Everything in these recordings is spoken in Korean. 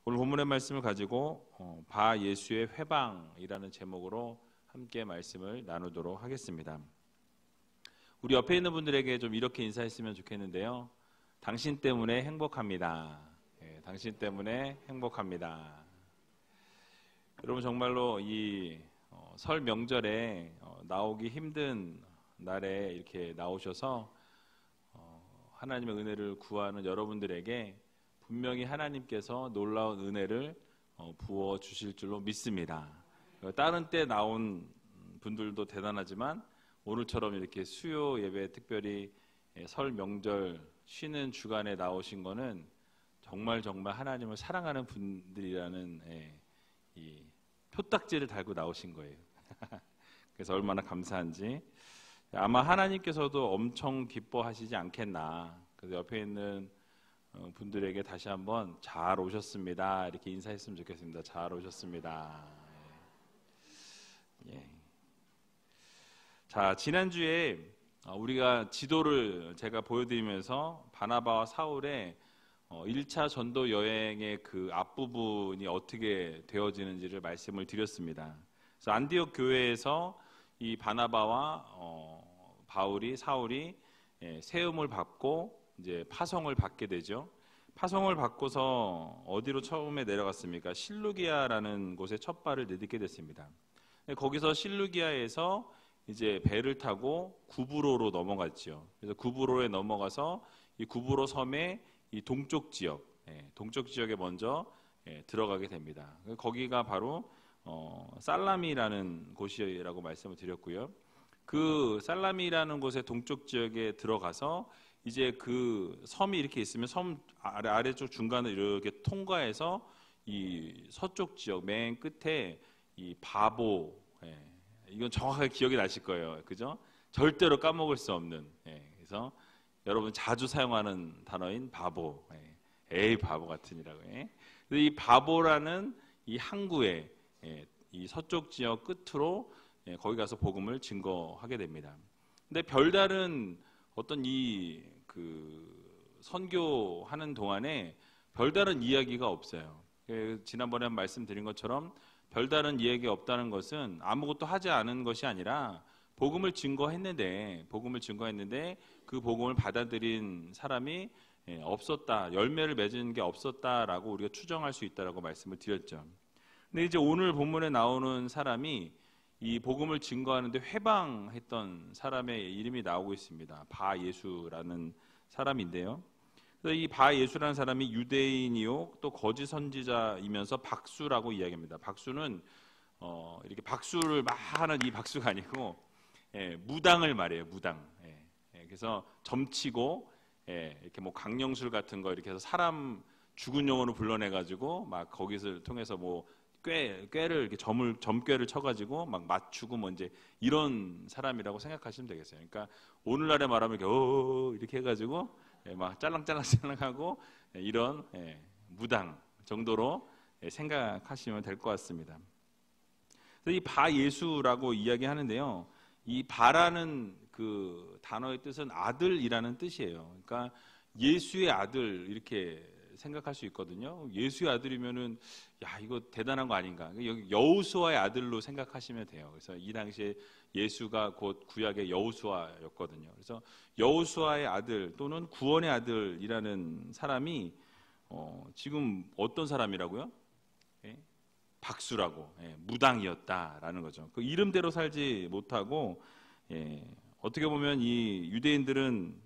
오늘 본문의 말씀을 가지고 바 예수의 회방이라는 제목으로 함께 말씀을 나누도록 하겠습니다. 우리 옆에 있는 분들에게 좀 이렇게 인사했으면 좋겠는데요. 당신 때문에 행복합니다. 당신 때문에 행복합니다. 여러분 정말로 이 설 명절에 나오기 힘든 날에 이렇게 나오셔서 하나님의 은혜를 구하는 여러분들에게 분명히 하나님께서 놀라운 은혜를 부어 주실 줄로 믿습니다. 다른 때 나온 분들도 대단하지만 오늘처럼 이렇게 수요 예배, 특별히 설 명절 쉬는 주간에 나오신 거는 정말 하나님을 사랑하는 분들이라는 이 표딱지를 달고 나오신 거예요. 그래서 얼마나 감사한지 아마 하나님께서도 엄청 기뻐하시지 않겠나. 그래서 옆에 있는 분들에게 다시 한번 잘 오셨습니다 이렇게 인사했으면 좋겠습니다. 잘 오셨습니다. 예. 자, 지난주에 우리가 지도를 제가 보여드리면서 바나바와 사울의 1차 전도 여행의 그 앞부분이 어떻게 되어지는지를 말씀을 드렸습니다. 그래서 안디옥 교회에서 이 바나바와 사울이 세움을 받고 이제 파송을 받게 되죠. 파송을 받고서 어디로 처음에 내려갔습니까? 실루기아라는 곳에 첫 발을 내딛게 됐습니다. 거기서 실루기아에서 이제 배를 타고 구브로로 넘어갔죠. 그래서 구브로에 넘어가서 이 구브로 섬의 이 동쪽 지역에 먼저 들어가게 됩니다. 거기가 바로 살라미라는 곳이라고 말씀을 드렸고요. 그 살라미라는 곳의 동쪽 지역에 들어가서 이제 그 섬이 이렇게 있으면 섬 아래쪽 중간을 이렇게 통과해서 이 서쪽 지역 맨 끝에 이 바보, 이건 정확하게 기억이 나실 거예요. 그죠? 절대로 까먹을 수 없는, 그래서 여러분 자주 사용하는 단어인 바보, 에이 바보 같으니라고. 이 바보라는 이 항구에 이 서쪽 지역 끝으로 거기 가서 복음을 증거하게 됩니다. 근데 별다른 어떤 그 선교하는 동안에 별다른 이야기가 없어요. 지난번에 말씀드린 것처럼 별다른 이야기가 없다는 것은 아무것도 하지 않은 것이 아니라 복음을 증거했는데 그 복음을 받아들인 사람이 없었다, 열매를 맺은 게 없었다라고 우리가 추정할 수 있다라고 말씀을 드렸죠. 근데 이제 오늘 본문에 나오는 사람이 이 복음을 증거하는데 회방했던 사람의 이름이 나오고 있습니다. 바 예수라는 사람인데요. 그래서 이 바 예수라는 사람이 유대인이요 또 거짓 선지자이면서 박수라고 이야기합니다. 박수는 이렇게 박수를 막 하는 이 박수가 아니고 무당을 말해요. 무당. 그래서 점치고 이렇게 뭐 강령술 같은 거 이렇게 해서 사람 죽은 영혼을 불러내가지고 막 거기서 통해서 뭐 꾀를 이렇게 점괘를 쳐가지고 막 맞추고 뭐 이제 이런 사람이라고 생각하시면 되겠어요. 그러니까 오늘날에 말하면 이렇게 해가지고 막 짤랑짤랑하고 이런 무당 정도로 생각하시면 될 것 같습니다. 이 바 예수라고 이야기하는데요. 이 바라는 그 단어의 뜻은 아들이라는 뜻이에요. 그러니까 예수의 아들 이렇게 생각할 수 있거든요. 예수의 아들이면은 야 이거 대단한 거 아닌가? 여기 여호수아의 아들로 생각하시면 돼요. 그래서 이 당시에 예수가 곧 구약의 여호수아였거든요. 그래서 여호수아의 아들 또는 구원의 아들이라는 사람이 지금 어떤 사람이라고요? 박수라고 무당이었다라는 거죠. 그 이름대로 살지 못하고 어떻게 보면 이 유대인들은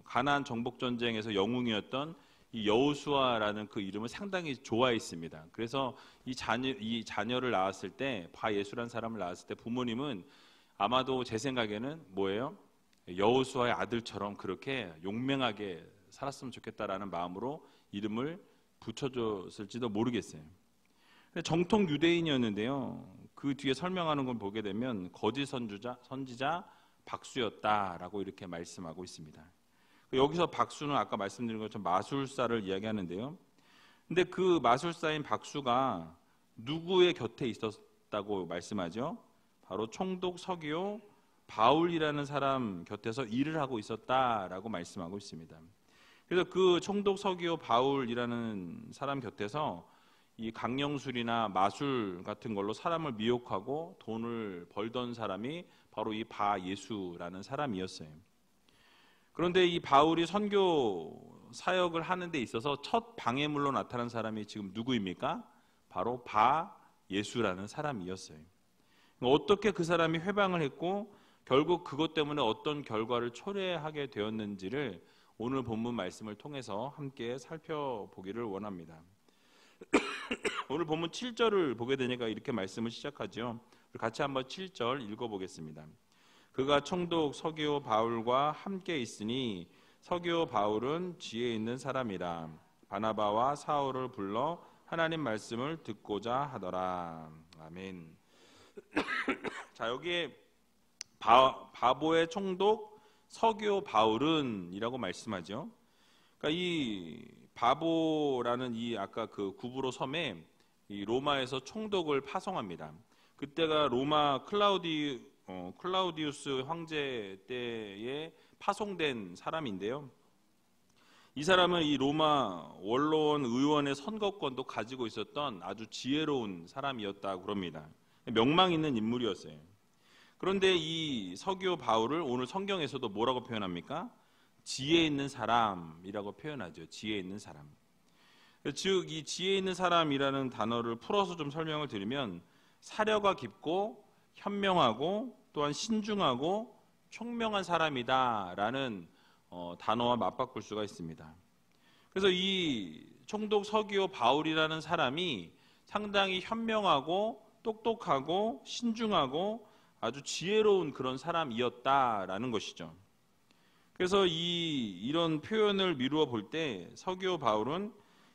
가나안 정복 전쟁에서 영웅이었던 이 여호수아라는 그 이름을 상당히 좋아했습니다. 그래서 이 자녀를 낳았을 때 바 예수라는 사람을 낳았을 때 부모님은 아마도 제 생각에는 뭐예요? 여호수아의 아들처럼 그렇게 용맹하게 살았으면 좋겠다라는 마음으로 이름을 붙여줬을지도 모르겠어요. 정통 유대인이었는데요. 그 뒤에 설명하는 걸 보게 되면 거짓 선지자 박수였다라고 이렇게 말씀하고 있습니다. 여기서 박수는 아까 말씀드린 것처럼 마술사를 이야기하는데요. 근데 그 마술사인 박수가 누구의 곁에 있었다고 말씀하죠? 바로 총독 서기오 바울이라는 사람 곁에서 일을 하고 있었다라고 말씀하고 있습니다. 그래서 그 총독 서기오 바울이라는 사람 곁에서 이 강령술이나 마술 같은 걸로 사람을 미혹하고 돈을 벌던 사람이 바로 이 바 예수라는 사람이었어요. 그런데 이 바울이 선교 사역을 하는 데 있어서 첫 방해물로 나타난 사람이 지금 누구입니까? 바로 바 예수라는 사람이었어요. 어떻게 그 사람이 회방을 했고 결국 그것 때문에 어떤 결과를 초래하게 되었는지를 오늘 본문 말씀을 통해서 함께 살펴보기를 원합니다. 오늘 본문 7절을 보게 되니까 이렇게 말씀을 시작하죠. 같이 한번 7절 읽어보겠습니다. 그가 총독 서기오 바울과 함께 있으니 서기오 바울은 지혜 있는 사람이라 바나바와 사울을 불러 하나님 말씀을 듣고자 하더라. 아멘. 자, 여기에 바보의 총독 서기오 바울은 이라고 말씀하죠. 그러니까 이 바보라는 이 아까 그 구브로 섬에 이 로마에서 총독을 파송합니다. 그때가 로마 클라우디우스 황제 때에 파송된 사람인데요. 이 사람은 이 로마 원로원 의원의 선거권도 가지고 있었던 아주 지혜로운 사람이었다고 그럽니다. 명망 있는 인물이었어요. 그런데 이 서기오 바울을 오늘 성경에서도 뭐라고 표현합니까? 지혜 있는 사람이라고 표현하죠. 지혜 있는 사람. 즉, 이 지혜 있는 사람이라는 단어를 풀어서 좀 설명을 드리면 사려가 깊고 현명하고 또한 신중하고 총명한 사람이다라는 단어와 맞바꿀 수가 있습니다. 그래서 이 총독 서기오 바울이라는 사람이 상당히 현명하고 똑똑하고 신중하고 아주 지혜로운 그런 사람이었다라는 것이죠. 그래서 이런 표현을 미루어 볼 때 서기오 바울은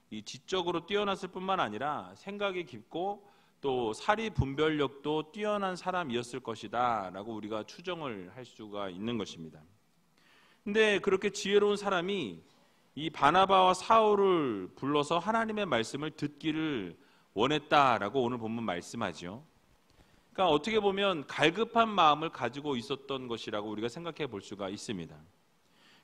이 지적으로 뛰어났을 뿐만 아니라 생각이 깊고 또 사리 분별력도 뛰어난 사람이었을 것이다 라고 우리가 추정을 할 수가 있는 것입니다. 근데 그렇게 지혜로운 사람이 이 바나바와 사울을 불러서 하나님의 말씀을 듣기를 원했다라고 오늘 본문 말씀하죠. 그러니까 어떻게 보면 갈급한 마음을 가지고 있었던 것이라고 우리가 생각해 볼 수가 있습니다.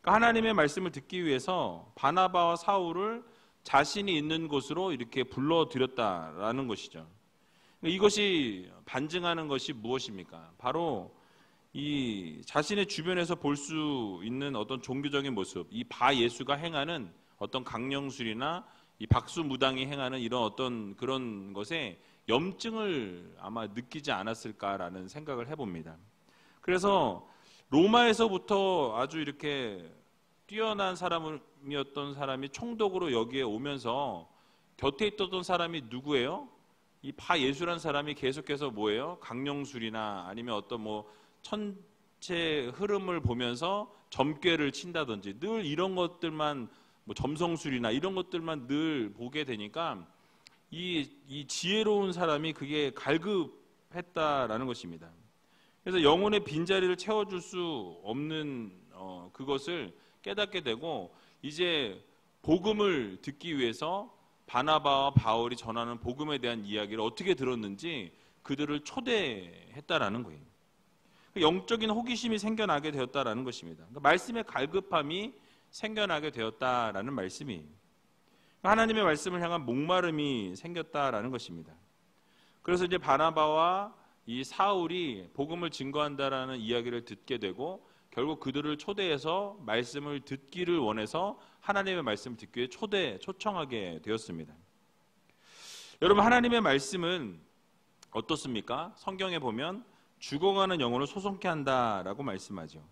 그러니까 하나님의 말씀을 듣기 위해서 바나바와 사울을 자신이 있는 곳으로 이렇게 불러들였다라는 것이죠. 이것이 반증하는 것이 무엇입니까? 바로 이 자신의 주변에서 볼 수 있는 어떤 종교적인 모습, 이 바 예수가 행하는 어떤 강령술이나 이 박수무당이 행하는 이런 어떤 그런 것에 염증을 아마 느끼지 않았을까라는 생각을 해봅니다. 그래서 로마에서부터 아주 이렇게 뛰어난 사람이었던 사람이 총독으로 여기에 오면서 곁에 있었던 사람이 누구예요? 이 바 예수라는 사람이 계속해서 뭐예요? 강령술이나 아니면 어떤 뭐 천체 흐름을 보면서 점괘를 친다든지 늘 이런 것들만 뭐 점성술이나 이런 것들만 늘 보게 되니까 이 지혜로운 사람이 그게 갈급했다라는 것입니다. 그래서 영혼의 빈자리를 채워줄 수 없는 그것을 깨닫게 되고 이제 복음을 듣기 위해서 바나바와 바울이 전하는 복음에 대한 이야기를 어떻게 들었는지 그들을 초대했다라는 거예요. 영적인 호기심이 생겨나게 되었다라는 것입니다. 그러니까 말씀의 갈급함이 생겨나게 되었다라는 말씀이에요. 하나님의 말씀을 향한 목마름이 생겼다라는 것입니다. 그래서 이제 바나바와 이 사울이 복음을 증거한다라는 이야기를 듣게 되고 결국 그들을 초대해서 말씀을 듣기를 원해서 하나님의 말씀을 듣기 위해 초청하게 되었습니다. 여러분, 하나님의 말씀은 어떻습니까? 성경에 보면 죽어가는 영혼을 소송케 한다라고 말씀하죠.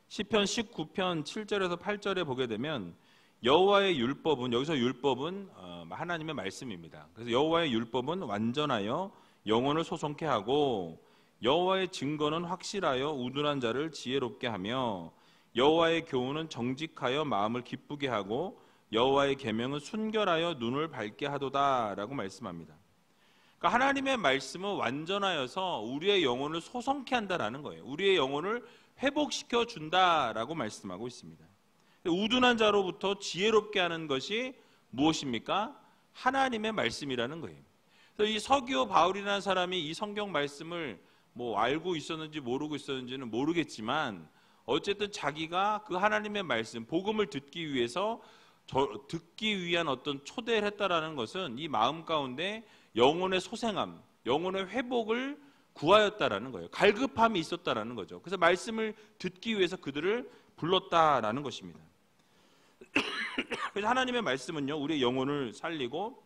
시편 19편 7절에서 8절에 보게 되면 여호와의 율법은, 여기서 율법은 하나님의 말씀입니다. 그래서 여호와의 율법은 완전하여 영혼을 소송케 하고 여호와의 증거는 확실하여 우둔한 자를 지혜롭게 하며 여호와의 교훈은 정직하여 마음을 기쁘게 하고 여호와의 계명은 순결하여 눈을 밝게 하도다라고 말씀합니다. 그러니까 하나님의 말씀은 완전하여서 우리의 영혼을 소성케 한다라는 거예요. 우리의 영혼을 회복시켜 준다라고 말씀하고 있습니다. 우둔한 자로부터 지혜롭게 하는 것이 무엇입니까? 하나님의 말씀이라는 거예요. 그래서 이 서기오 바울이라는 사람이 이 성경 말씀을 뭐 알고 있었는지 모르고 있었는지는 모르겠지만 어쨌든 자기가 그 하나님의 말씀, 복음을 듣기 위해서 듣기 위한 어떤 초대를 했다라는 것은 이 마음 가운데 영혼의 소생함, 영혼의 회복을 구하였다라는 거예요. 갈급함이 있었다라는 거죠. 그래서 말씀을 듣기 위해서 그들을 불렀다라는 것입니다. 그래서 하나님의 말씀은요, 우리의 영혼을 살리고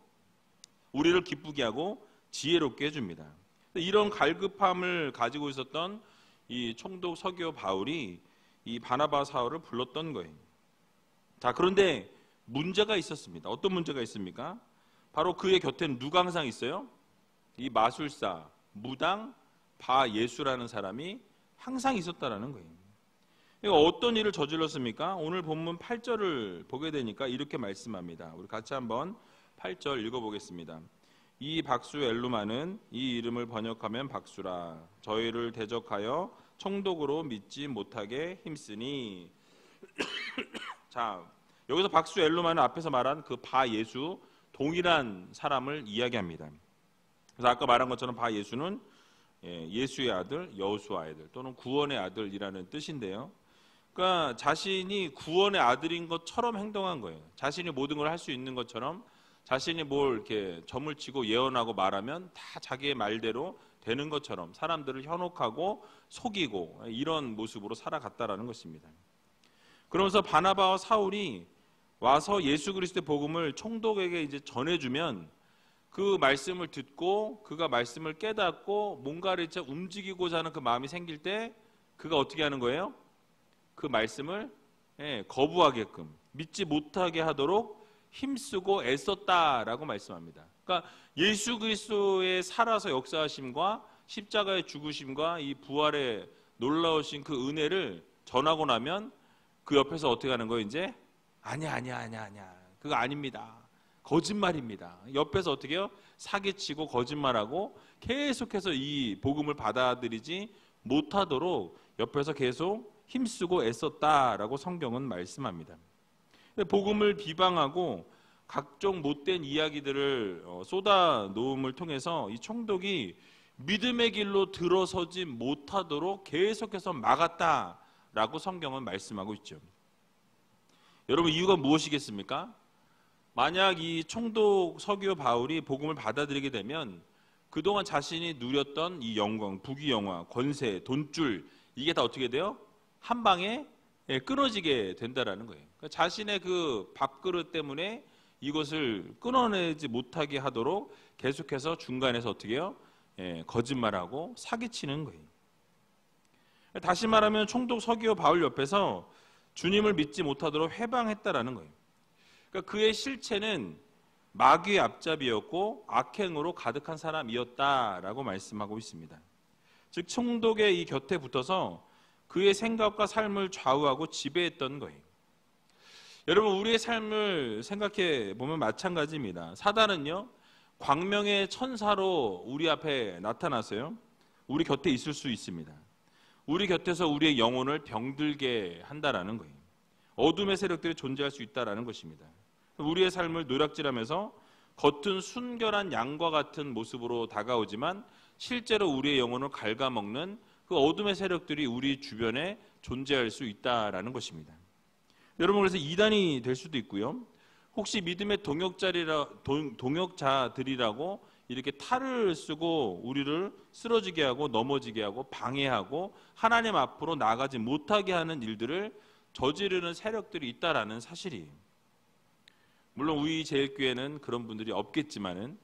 우리를 기쁘게 하고 지혜롭게 해줍니다. 이런 갈급함을 가지고 있었던 이 총독 서기오 바울이 이 바나바 사울을 불렀던 거예요. 자, 그런데 문제가 있었습니다. 어떤 문제가 있습니까? 바로 그의 곁에는 누가 항상 있어요? 이 마술사, 무당, 바예수라는 사람이 항상 있었다라는 거예요. 어떤 일을 저질렀습니까? 오늘 본문 8절을 보게 되니까 이렇게 말씀합니다. 우리 같이 한번 8절 읽어보겠습니다. 이 박수 엘루마는 이 이름을 번역하면 박수라. 저희를 대적하여 총독으로 믿지 못하게 힘쓰니. 자, 여기서 박수 엘루마는 앞에서 말한 그 바예수 동일한 사람을 이야기합니다. 그래서 아까 말한 것처럼 바예수는 예수의 아들, 여호수아의 아들 또는 구원의 아들이라는 뜻인데요. 그러니까 자신이 구원의 아들인 것처럼 행동한 거예요. 자신이 모든 걸 할 수 있는 것처럼, 자신이 뭘 이렇게 점을 치고 예언하고 말하면 다 자기의 말대로 되는 것처럼 사람들을 현혹하고 속이고 이런 모습으로 살아갔다라는 것입니다. 그러면서 바나바와 사울이 와서 예수 그리스도의 복음을 총독에게 이제 전해주면 그 말씀을 듣고 그가 말씀을 깨닫고 뭔가를 이제 움직이고자 하는 그 마음이 생길 때 그가 어떻게 하는 거예요? 그 말씀을 거부하게끔 믿지 못하게 하도록 힘쓰고 애썼다라고 말씀합니다. 그러니까 예수 그리스도의 살아서 역사하심과 십자가의 죽으심과 이 부활의 놀라우신 그 은혜를 전하고 나면 그 옆에서 어떻게 하는 거예요? 이제 아니야 그거 아닙니다. 거짓말입니다. 옆에서 어떻게 해요? 사기치고 거짓말하고 계속해서 이 복음을 받아들이지 못하도록 옆에서 계속 힘쓰고 애썼다라고 성경은 말씀합니다. 복음을 비방하고 각종 못된 이야기들을 쏟아 놓음을 통해서 이 총독이 믿음의 길로 들어서지 못하도록 계속해서 막았다라고 성경은 말씀하고 있죠. 여러분, 이유가 무엇이겠습니까? 만약 이 총독 서기오 바울이 복음을 받아들이게 되면 그동안 자신이 누렸던 이 영광, 부귀영화, 권세, 돈줄 이게 다 어떻게 돼요? 한 방에 끊어지게 된다라는 거예요. 그러니까 자신의 그 밥그릇 때문에 이것을 끊어내지 못하게 하도록 계속해서 중간에서 어떻게 해요? 거짓말하고 사기치는 거예요. 다시 말하면 총독 서기오 바울 옆에서 주님을 믿지 못하도록 해방했다라는 거예요. 그러니까 그의 실체는 마귀의 앞잡이였고 악행으로 가득한 사람이었다라고 말씀하고 있습니다. 즉 총독의 이 곁에 붙어서 그의 생각과 삶을 좌우하고 지배했던 거예요. 여러분, 우리의 삶을 생각해 보면 마찬가지입니다. 사단은요, 광명의 천사로 우리 앞에 나타나서요, 우리 곁에 있을 수 있습니다. 우리 곁에서 우리의 영혼을 병들게 한다라는 거예요. 어둠의 세력들이 존재할 수 있다라는 것입니다. 우리의 삶을 노략질하면서 겉은 순결한 양과 같은 모습으로 다가오지만 실제로 우리의 영혼을 갉아먹는 그 어둠의 세력들이 우리 주변에 존재할 수 있다라는 것입니다. 여러분, 그래서 이단이 될 수도 있고요. 혹시 믿음의 동역자들이라고 이렇게 탈을 쓰고 우리를 쓰러지게 하고 넘어지게 하고 방해하고 하나님 앞으로 나아가지 못하게 하는 일들을 저지르는 세력들이 있다라는 사실이에요. 물론 우리 제일교회는 그런 분들이 없겠지만은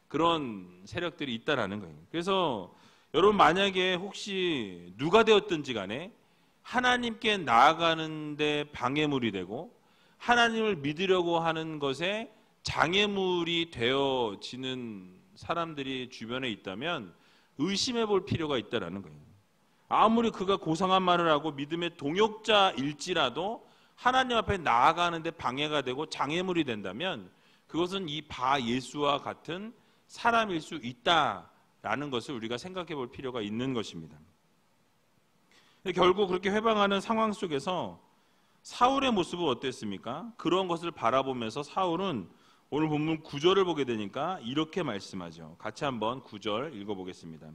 그런 세력들이 있다라는 거예요. 그래서 여러분, 만약에 혹시 누가 되었든지 간에 하나님께 나아가는데 방해물이 되고 하나님을 믿으려고 하는 것에 장애물이 되어지는 사람들이 주변에 있다면 의심해 볼 필요가 있다라는 거예요. 아무리 그가 고상한 말을 하고 믿음의 동역자일지라도 하나님 앞에 나아가는데 방해가 되고 장애물이 된다면 그것은 이 바예수와 같은 사람일 수 있다라는 것을 우리가 생각해 볼 필요가 있는 것입니다. 결국 그렇게 회방하는 상황 속에서 사울의 모습은 어땠습니까? 그런 것을 바라보면서 사울은 오늘 본문 9절을 보게 되니까 이렇게 말씀하죠. 같이 한번 9절 읽어보겠습니다.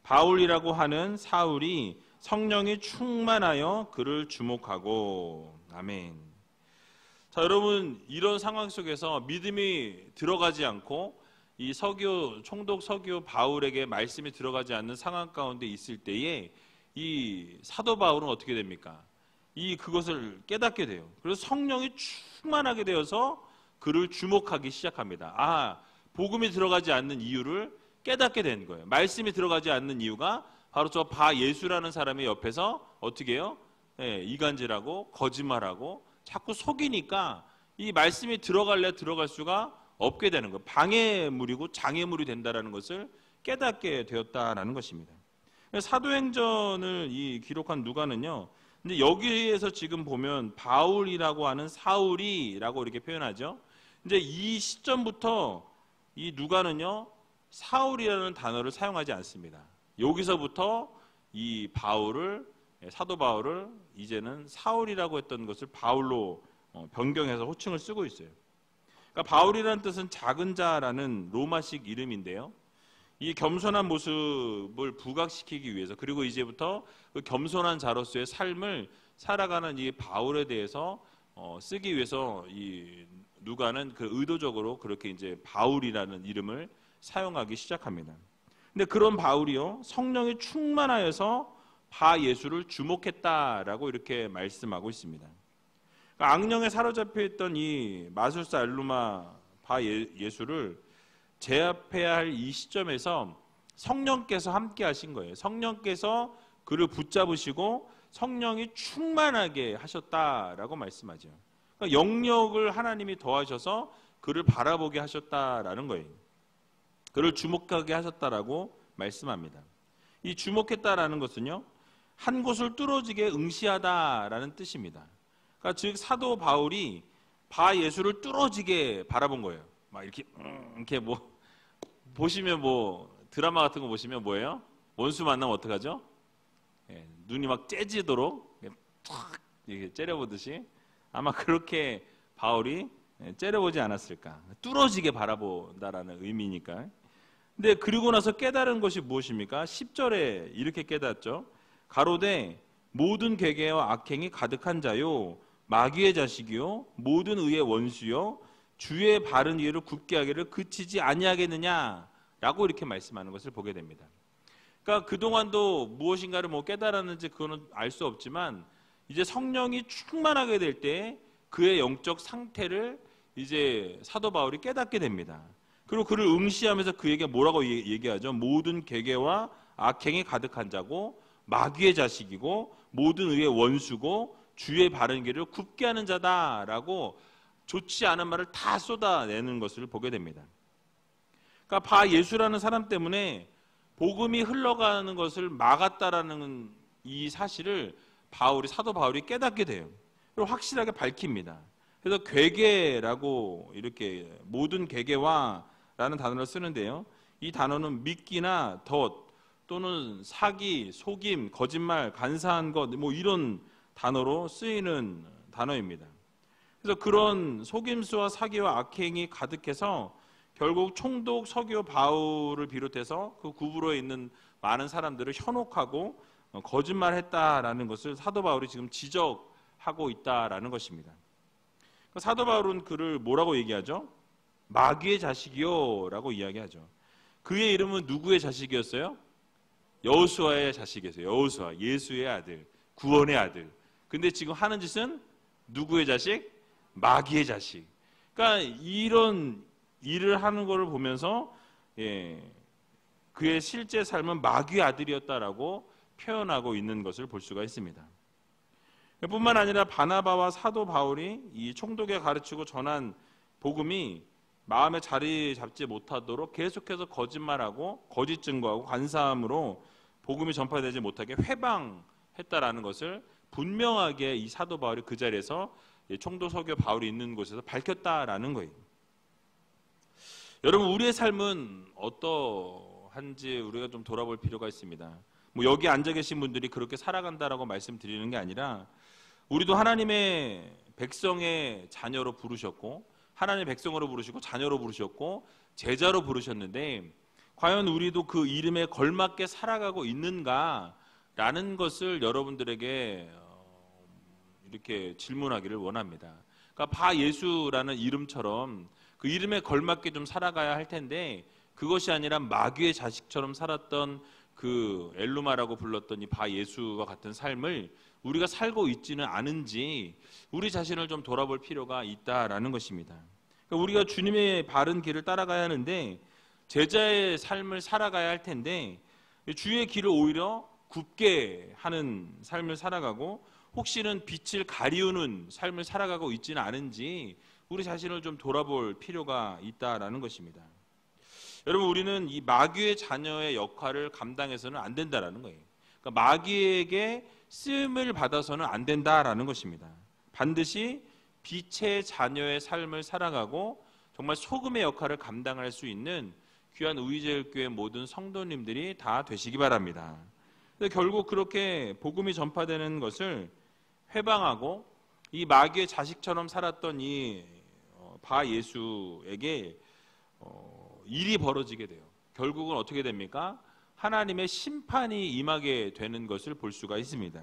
바울이라고 하는 사울이 성령이 충만하여 그를 주목하고. 아멘. 자, 여러분 이런 상황 속에서 믿음이 들어가지 않고 이 총독 서기오 바울에게 말씀이 들어가지 않는 상황 가운데 있을 때에 이 사도 바울은 어떻게 됩니까? 그것을 깨닫게 돼요. 그래서 성령이 충만하게 되어서 그를 주목하기 시작합니다. 아, 복음이 들어가지 않는 이유를 깨닫게 된 거예요. 말씀이 들어가지 않는 이유가 바로 저 바 예수라는 사람의 옆에서 어떻게 해요? 이간질하고 거짓말하고 자꾸 속이니까 이 말씀이 들어갈 수가 없게 되는 거예요. 방해물이고 장애물이 된다라는 것을 깨닫게 되었다라는 것입니다. 사도행전을 기록한 누가는요, 근데 여기에서 지금 보면 바울이라고 하는 사울이라고 이렇게 표현하죠. 이제 이 시점부터 이 누가는요, 사울이라는 단어를 사용하지 않습니다. 여기서부터 이 사도 바울을 이제는 사울이라고 했던 것을 바울로 변경해서 호칭을 쓰고 있어요. 그러니까 바울이라는 뜻은 작은 자라는 로마식 이름인데요. 이 겸손한 모습을 부각시키기 위해서, 그리고 이제부터 그 겸손한 자로서의 삶을 살아가는 이 바울에 대해서 쓰기 위해서 이 누가는 그 의도적으로 그렇게 이제 바울이라는 이름을 사용하기 시작합니다. 근데 그런 바울이요, 성령이 충만하여서 바 예수를 주목했다라고 이렇게 말씀하고 있습니다. 그러니까 악령에 사로잡혀 있던 이 마술사 엘루마 바 예수를 제압해야 할 이 시점에서 성령께서 함께 하신 거예요. 성령께서 그를 붙잡으시고 성령이 충만하게 하셨다라고 말씀하죠. 그러니까 영력을 하나님이 더하셔서 그를 바라보게 하셨다라는 거예요. 그를 주목하게 하셨다라고 말씀합니다. 이 주목했다라는 것은요, 한 곳을 뚫어지게 응시하다라는 뜻입니다. 그러니까 즉 사도 바울이 바 예수를 뚫어지게 바라본 거예요. 막 이렇게 뭐 보시면 뭐 드라마 같은 거 보시면 뭐예요? 원수 만나면 어떡하죠? 눈이 막 째지도록 탁 이렇게 째려보듯이 아마 그렇게 바울이 째려보지 않았을까? 뚫어지게 바라본다라는 의미니까. 근데 그리고 나서 깨달은 것이 무엇입니까? 10절에 이렇게 깨닫죠. 가로되 모든 괴계와 악행이 가득한 자요, 마귀의 자식이요, 모든 의의 원수요, 주의 바른 이해를 굽게 하기를 그치지 아니하겠느냐라고 이렇게 말씀하는 것을 보게 됩니다. 그러니까 그동안도 무엇인가를 깨달았는지 그거는 알 수 없지만 이제 성령이 충만하게 될 때 그의 영적 상태를 이제 사도 바울이 깨닫게 됩니다. 그리고 그를 응시하면서 그에게 뭐라고 얘기하죠? 모든 괴계와 악행이 가득한 자고 마귀의 자식이고 모든 의의 원수고 주의 바른 길을 굽게 하는 자다라고 좋지 않은 말을 다 쏟아내는 것을 보게 됩니다. 그러니까 바 예수라는 사람 때문에 복음이 흘러가는 것을 막았다라는 이 사실을 사도 바울이 깨닫게 돼요. 그리고 확실하게 밝힙니다. 그래서 괴계라고 이렇게 모든 괴계와라는 단어를 쓰는데요. 이 단어는 미끼나 덫 또는 사기, 속임, 거짓말, 간사한 것 뭐 이런 단어로 쓰이는 단어입니다. 그래서 그런 속임수와 사기와 악행이 가득해서 결국 총독 서기오 바울을 비롯해서 그 구부로에 있는 많은 사람들을 현혹하고 거짓말했다라는 것을 사도 바울이 지금 지적하고 있다라는 것입니다. 사도 바울은 그를 뭐라고 얘기하죠? 마귀의 자식이요라고 이야기하죠. 그의 이름은 누구의 자식이었어요? 여호수아의 자식이었어요. 여호수아, 예수의 아들, 구원의 아들. 근데 지금 하는 짓은 누구의 자식? 마귀의 자식. 그러니까 이런 일을 하는 것을 보면서 그의 실제 삶은 마귀의 아들이었다라고 표현하고 있는 것을 볼 수가 있습니다. 뿐만 아니라 바나바와 사도 바울이 이 총독에 가르치고 전한 복음이 마음에 자리 잡지 못하도록 계속해서 거짓말하고 거짓 증거하고 간사함으로 복음이 전파되지 못하게 회방했다라는 것을 분명하게 이 사도 바울이 그 자리에서 총독 서기오 바울이 있는 곳에서 밝혔다라는 거예요. 여러분, 우리의 삶은 어떠한지 우리가 좀 돌아볼 필요가 있습니다. 뭐 여기 앉아 계신 분들이 그렇게 살아간다라고 말씀드리는 게 아니라 우리도 하나님의 백성의 자녀로 부르셨고 하나님의 백성으로 부르시고 자녀로 부르셨고 제자로 부르셨는데 과연 우리도 그 이름에 걸맞게 살아가고 있는가라는 것을 여러분들에게 이렇게 질문하기를 원합니다. 그러니까 바 예수라는 이름처럼 그 이름에 걸맞게 좀 살아가야 할 텐데 그것이 아니라 마귀의 자식처럼 살았던 그 엘루마라고 불렀던 이 바 예수와 같은 삶을 우리가 살고 있지는 않은지 우리 자신을 좀 돌아볼 필요가 있다라는 것입니다. 그러니까 우리가 주님의 바른 길을 따라가야 하는데 제자의 삶을 살아가야 할 텐데 주의 길을 오히려 굽게 하는 삶을 살아가고 혹시는 빛을 가리우는 삶을 살아가고 있지는 않은지 우리 자신을 좀 돌아볼 필요가 있다라는 것입니다. 여러분, 우리는 이 마귀의 자녀의 역할을 감당해서는 안 된다라는 거예요. 그러니까 마귀에게 쓰임을 받아서는 안 된다라는 것입니다. 반드시 빛의 자녀의 삶을 살아가고 정말 소금의 역할을 감당할 수 있는 귀한 우리제일교회 모든 성도님들이 다 되시기 바랍니다. 근데 결국 그렇게 복음이 전파되는 것을 회방하고 이 마귀의 자식처럼 살았던 이 바 예수에게 일이 벌어지게 돼요. 결국은 어떻게 됩니까? 하나님의 심판이 임하게 되는 것을 볼 수가 있습니다.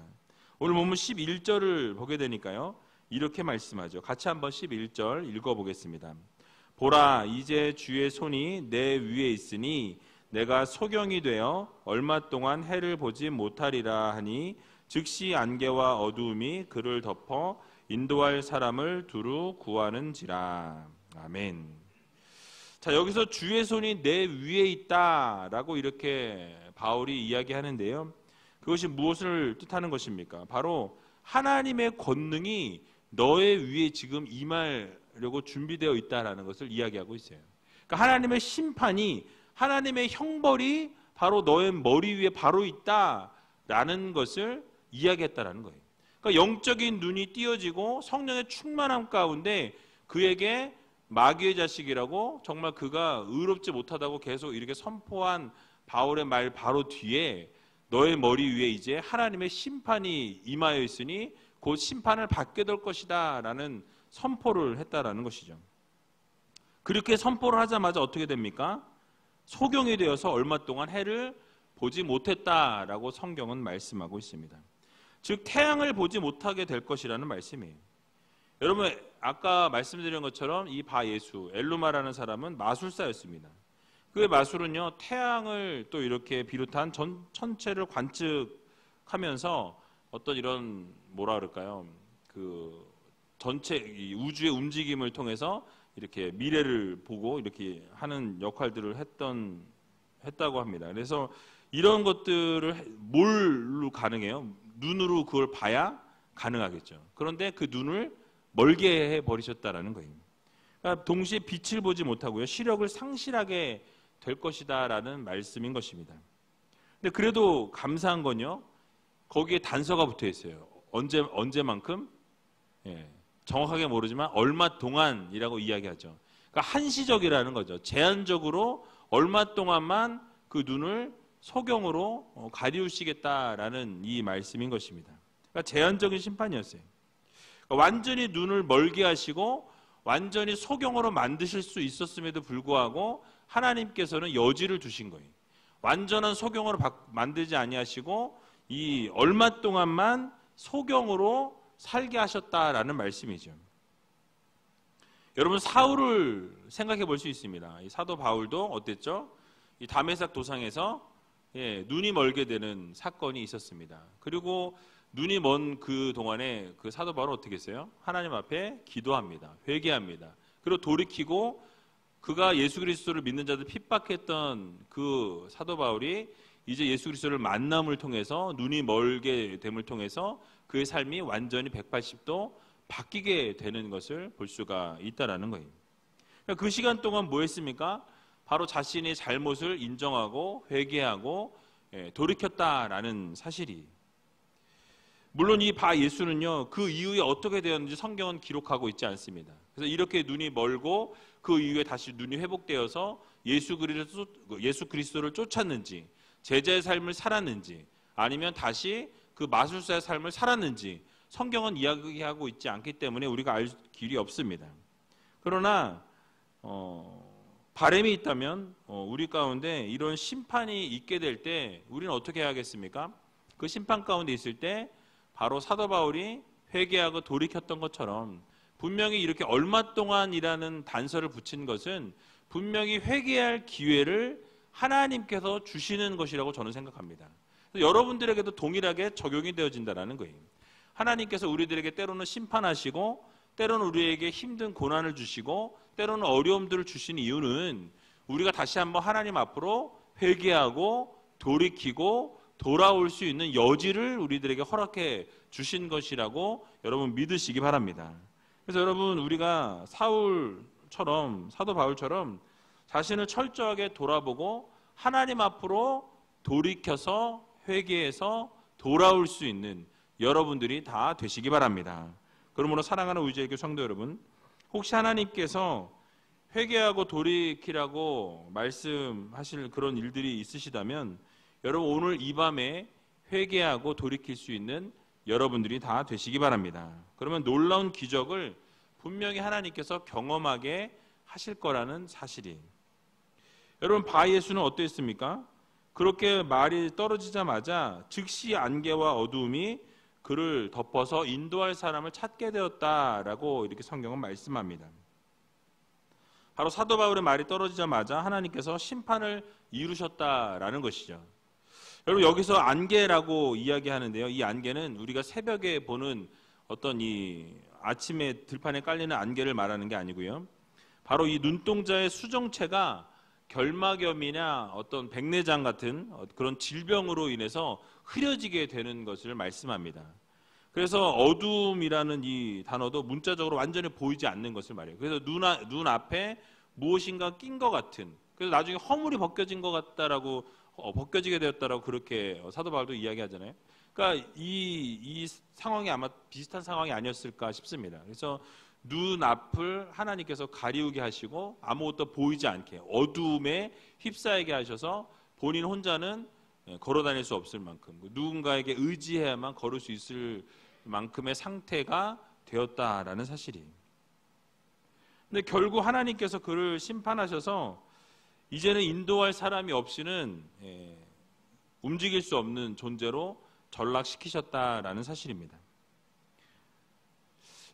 오늘 본문 11절을 보게 되니까요, 이렇게 말씀하죠. 같이 한번 11절 읽어보겠습니다. 보라, 이제 주의 손이 내 위에 있으니 내가 소경이 되어 얼마 동안 해를 보지 못하리라 하니 즉시 안개와 어두움이 그를 덮어 인도할 사람을 두루 구하는지라. 아멘. 자, 여기서 주의 손이 내 위에 있다라고 이렇게 바울이 이야기하는데요, 그것이 무엇을 뜻하는 것입니까? 바로 하나님의 권능이 너의 위에 지금 임하려고 준비되어 있다라는 것을 이야기하고 있어요. 그러니까 하나님의 심판이, 하나님의 형벌이 바로 너의 머리 위에 바로 있다라는 것을 이야기했다라는 거예요. 그러니까 영적인 눈이 띄어지고 성령의 충만함 가운데 그에게 마귀의 자식이라고 정말 그가 의롭지 못하다고 계속 이렇게 선포한 바울의 말 바로 뒤에 너의 머리 위에 이제 하나님의 심판이 임하여 있으니 곧 심판을 받게 될 것이다 라는 선포를 했다라는 것이죠. 그렇게 선포를 하자마자 어떻게 됩니까? 소경이 되어서 얼마 동안 해를 보지 못했다라고 성경은 말씀하고 있습니다. 즉 태양을 보지 못하게 될 것이라는 말씀이에요. 여러분, 아까 말씀드린 것처럼 이 바 예수, 엘루마라는 사람은 마술사였습니다. 그의 마술은요, 태양을 또 이렇게 비롯한 천체를 관측하면서 어떤 이런 뭐라 그럴까요? 그 전체 우주의 움직임을 통해서 이렇게 미래를 보고 이렇게 하는 역할들을 했다고 합니다. 그래서 이런 것들을 뭘로 가능해요? 눈으로 그걸 봐야 가능하겠죠. 그런데 그 눈을 멀게 해버리셨다라는 거예요. 그러니까 동시에 빛을 보지 못하고요, 시력을 상실하게 될 것이다라는 말씀인 것입니다. 근데 그래도 감사한 건요, 거기에 단서가 붙어 있어요. 언제만큼? 예, 정확하게 모르지만 얼마 동안이라고 이야기하죠. 그러니까 한시적이라는 거죠. 제한적으로 얼마 동안만 그 눈을 소경으로 가리우시겠다라는 이 말씀인 것입니다. 그러니까 제한적인 심판이었어요. 그러니까 완전히 눈을 멀게 하시고 완전히 소경으로 만드실 수 있었음에도 불구하고 하나님께서는 여지를 두신 거예요. 완전한 소경으로 만들지 아니하시고 이 얼마 동안만 소경으로 살게 하셨다라는 말씀이죠. 여러분, 사울을 생각해 볼 수 있습니다. 이 사도 바울도 어땠죠? 이 다메섹 도상에서 눈이 멀게 되는 사건이 있었습니다. 그리고 눈이 먼 그 동안에 그 사도 바울은 어떻게 했어요? 하나님 앞에 기도합니다. 회개합니다. 그리고 돌이키고 그가 예수 그리스도를 믿는 자들 핍박했던 그 사도 바울이 이제 예수 그리스도를 만남을 통해서 눈이 멀게 됨을 통해서 그의 삶이 완전히 180도 바뀌게 되는 것을 볼 수가 있다라는 거예요. 그러니까 그 시간 동안 뭐 했습니까? 바로 자신의 잘못을 인정하고 회개하고 돌이켰다라는 사실이. 물론 이 바 예수는요, 그 이후에 어떻게 되었는지 성경은 기록하고 있지 않습니다. 그래서 이렇게 눈이 멀고 그 이후에 다시 눈이 회복되어서 예수 그리스도를 쫓았는지, 제자의 삶을 살았는지, 아니면 다시 그 마술사의 삶을 살았는지 성경은 이야기하고 있지 않기 때문에 우리가 알 길이 없습니다. 그러나 바람이 있다면 우리 가운데 이런 심판이 있게 될 때 우리는 어떻게 해야겠습니까? 그 심판 가운데 있을 때 바로 사도 바울이 회개하고 돌이켰던 것처럼 분명히 이렇게 얼마 동안이라는 단서를 붙인 것은 분명히 회개할 기회를 하나님께서 주시는 것이라고 저는 생각합니다. 여러분들에게도 동일하게 적용이 되어진다는 거예요. 하나님께서 우리들에게 때로는 심판하시고 때로는 우리에게 힘든 고난을 주시고 때로는 어려움들을 주신 이유는 우리가 다시 한번 하나님 앞으로 회개하고 돌이키고 돌아올 수 있는 여지를 우리들에게 허락해 주신 것이라고 여러분 믿으시기 바랍니다. 그래서 여러분 우리가 사울처럼 사도 바울처럼 자신을 철저하게 돌아보고 하나님 앞으로 돌이켜서 회개해서 돌아올 수 있는 여러분들이 다 되시기 바랍니다. 그러므로 사랑하는 우리제일교회 성도 여러분, 혹시 하나님께서 회개하고 돌이키라고 말씀하실 그런 일들이 있으시다면 여러분 오늘 이 밤에 회개하고 돌이킬 수 있는 여러분들이 다 되시기 바랍니다. 그러면 놀라운 기적을 분명히 하나님께서 경험하게 하실 거라는 사실이. 여러분 바예수는 어땠습니까? 그렇게 말이 떨어지자마자 즉시 안개와 어두움이 그를 덮어서 인도할 사람을 찾게 되었다라고 이렇게 성경은 말씀합니다. 바로 사도 바울의 말이 떨어지자마자 하나님께서 심판을 이루셨다라는 것이죠. 여러분 여기서 안개라고 이야기하는데요. 이 안개는 우리가 새벽에 보는 어떤 이 아침에 들판에 깔리는 안개를 말하는 게 아니고요. 바로 이 눈동자의 수정체가 결막염이나 어떤 백내장 같은 그런 질병으로 인해서 흐려지게 되는 것을 말씀합니다. 그래서 어둠이라는 이 단어도 문자적으로 완전히 보이지 않는 것을 말해요. 그래서 눈 앞에 무엇인가 낀 것 같은, 그래서 나중에 허물이 벗겨진 것 같다라고 벗겨지게 되었다라고 그렇게 사도 바울도 이야기하잖아요. 그러니까 이 상황이 아마 비슷한 상황이 아니었을까 싶습니다. 그래서 눈앞을 하나님께서 가리우게 하시고 아무것도 보이지 않게 어두움에 휩싸이게 하셔서 본인 혼자는 걸어 다닐 수 없을 만큼 누군가에게 의지해야만 걸을 수 있을 만큼의 상태가 되었다라는 사실이에요. 근데 결국 하나님께서 그를 심판하셔서 이제는 인도할 사람이 없이는 움직일 수 없는 존재로 전락시키셨다라는 사실입니다.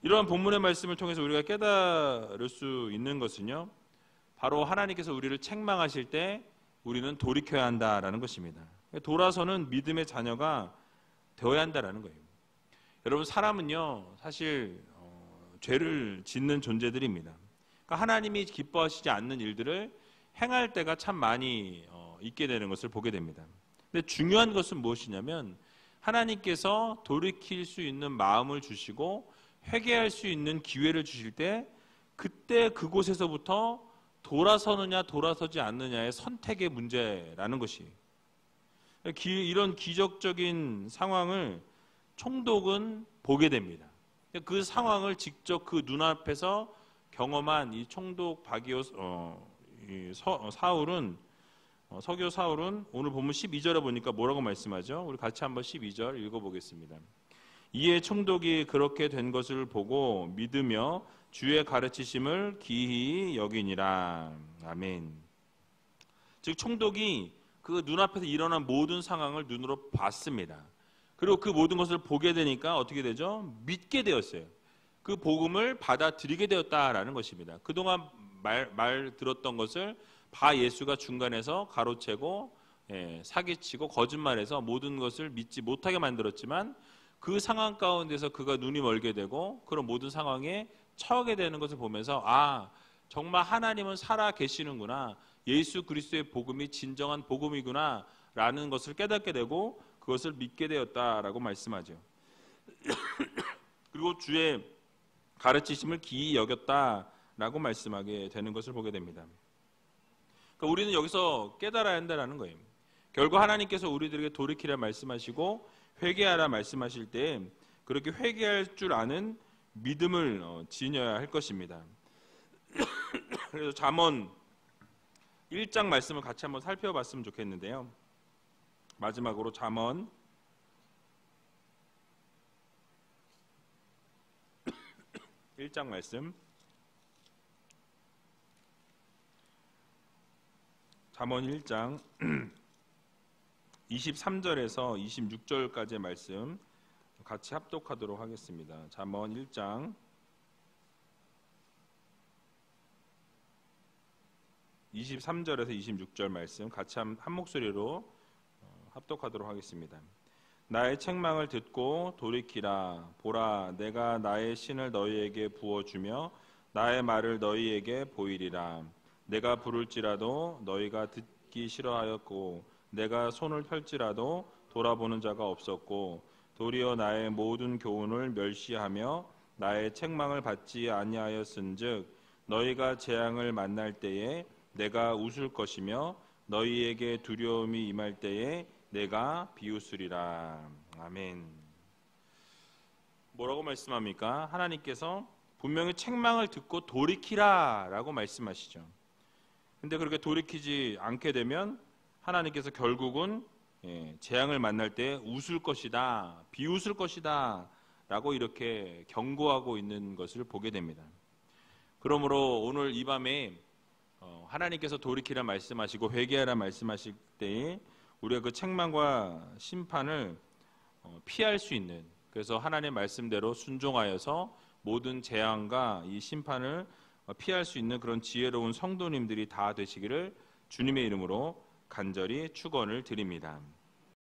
이러한 본문의 말씀을 통해서 우리가 깨달을 수 있는 것은요, 바로 하나님께서 우리를 책망하실 때 우리는 돌이켜야 한다라는 것입니다. 돌아서는 믿음의 자녀가 되어야 한다라는 거예요. 여러분 사람은요 사실 죄를 짓는 존재들입니다. 그러니까 하나님이 기뻐하시지 않는 일들을 행할 때가 참 많이 있게 되는 것을 보게 됩니다. 근데 중요한 것은 무엇이냐면 하나님께서 돌이킬 수 있는 마음을 주시고 회개할 수 있는 기회를 주실 때 그때 그곳에서부터 돌아서느냐 돌아서지 않느냐의 선택의 문제라는 것이. 이런 기적적인 상황을 총독은 보게 됩니다. 그 상황을 직접 그 눈앞에서 경험한 이 총독 서교 사울은 오늘 본문 12절에 보니까 뭐라고 말씀하죠? 우리 같이 한번 12절 읽어보겠습니다. 이에 총독이 그렇게 된 것을 보고 믿으며 주의 가르치심을 기히 여기니라. 아멘. 즉 총독이 그 눈앞에서 일어난 모든 상황을 눈으로 봤습니다. 그리고 그 모든 것을 보게 되니까 어떻게 되죠? 믿게 되었어요. 그 복음을 받아들이게 되었다라는 것입니다. 그동안 말 들었던 것을 바 예수가 중간에서 가로채고 사기치고 거짓말해서 모든 것을 믿지 못하게 만들었지만 그 상황 가운데서 그가 눈이 멀게 되고 그런 모든 상황에 처하게 되는 것을 보면서 아 정말 하나님은 살아 계시는구나, 예수 그리스도의 복음이 진정한 복음이구나 라는 것을 깨닫게 되고 그것을 믿게 되었다라고 말씀하죠. 그리고 주의 가르치심을 기이 여겼다라고 말씀하게 되는 것을 보게 됩니다. 그러니까 우리는 여기서 깨달아야 한다는 거예요. 결국 하나님께서 우리들에게 돌이키라 말씀하시고 회개하라 말씀하실 때 그렇게 회개할 줄 아는 믿음을 지녀야 할 것입니다. 그래서 잠언 1장 말씀을 같이 한번 살펴봤으면 좋겠는데요. 마지막으로 잠언 1장 말씀, 잠언 1장 23절에서 26절까지의 말씀 같이 합독하도록 하겠습니다. 잠언 1장 23절에서 26절 말씀 같이 한 목소리로 합독하도록 하겠습니다. 나의 책망을 듣고 돌이키라. 보라, 내가 나의 신을 너희에게 부어주며 나의 말을 너희에게 보이리라. 내가 부를지라도 너희가 듣기 싫어하였고 내가 손을 펼지라도 돌아보는 자가 없었고 도리어 나의 모든 교훈을 멸시하며 나의 책망을 받지 아니하였은즉 너희가 재앙을 만날 때에 내가 웃을 것이며 너희에게 두려움이 임할 때에 내가 비웃으리라. 아멘. 뭐라고 말씀합니까? 하나님께서 분명히 책망을 듣고 돌이키라 라고 말씀하시죠. 근데 그렇게 돌이키지 않게 되면 하나님께서 결국은 재앙을 만날 때 웃을 것이다, 비웃을 것이다 라고 이렇게 경고하고 있는 것을 보게 됩니다. 그러므로 오늘 이 밤에 하나님께서 돌이키라 말씀하시고 회개하라 말씀하실 때에 우리가 그 책망과 심판을 피할 수 있는, 그래서 하나님의 말씀대로 순종하여서 모든 재앙과 이 심판을 피할 수 있는 그런 지혜로운 성도님들이 다 되시기를 주님의 이름으로 간절히 축원을 드립니다.